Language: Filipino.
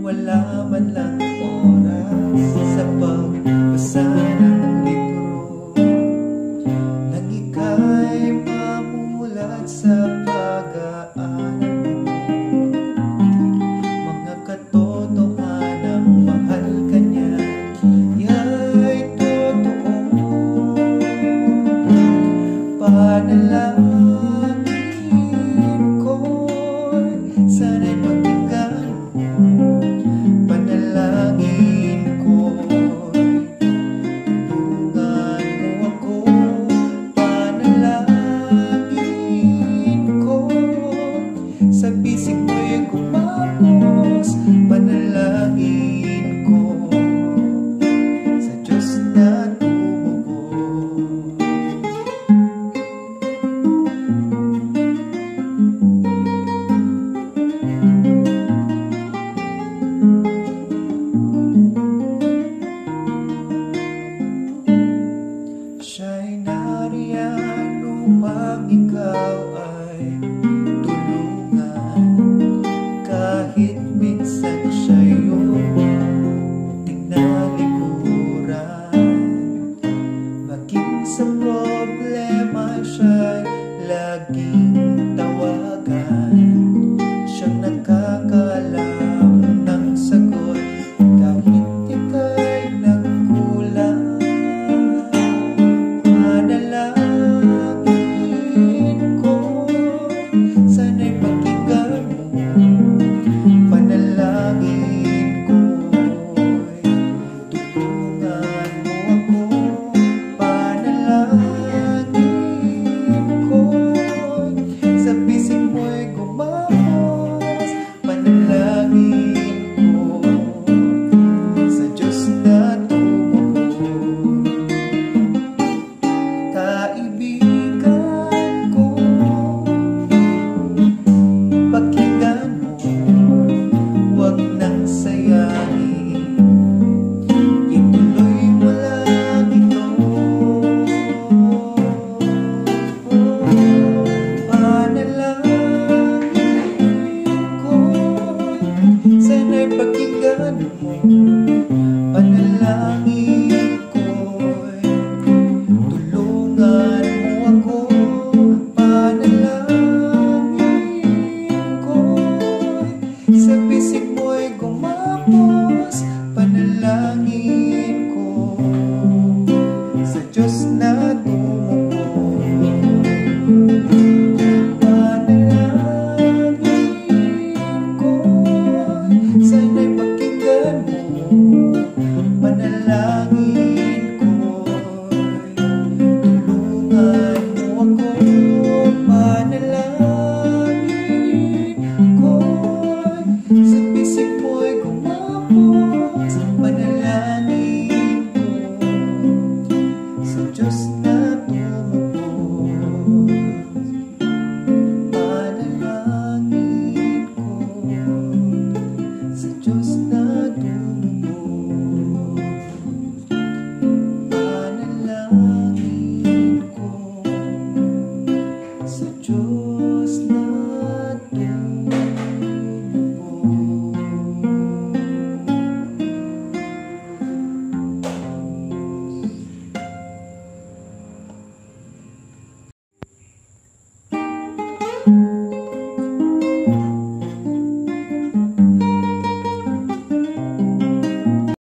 Wala man lang oras sa pagbasa ng libro, nang ika'y mamulat sa pag-aaral. Mga katotohanang mahal ka niya, ya'y totoo. Panalangin ko'y sana'y pakinggan mo. Panalangin ko'y tulungan mo ako. Panalangin ko sa bisig mo'y gumapos. Panalangin ko sa Diyos na tumubo. Siya'y nariyan upang ikaw ay tulungan, kahit minsan siya'y muntik na likuran. Maging sa problema siya'y laging tawagan. Siyang nakakaalam ng sagot kahit ika'y nagkulang. Panalangin ko, sana'y pakinggan mo. Panalangin ko'y tulungan mo ako. Panalangin ko'y sa bisig mo'y gumapos. Panalangin ko sa Diyos na tumubo. Kaibigan ko, pakinggan mo, huwag nang sayangin, ituloy mo lang ito. Panalangin ko, sana'y pakinggan mo. Panalangin ko'y tulungan mo ako. Panalangin ko'y sa bisig mo'y gumapos. Panalangin ko sa Diyos na tumubo.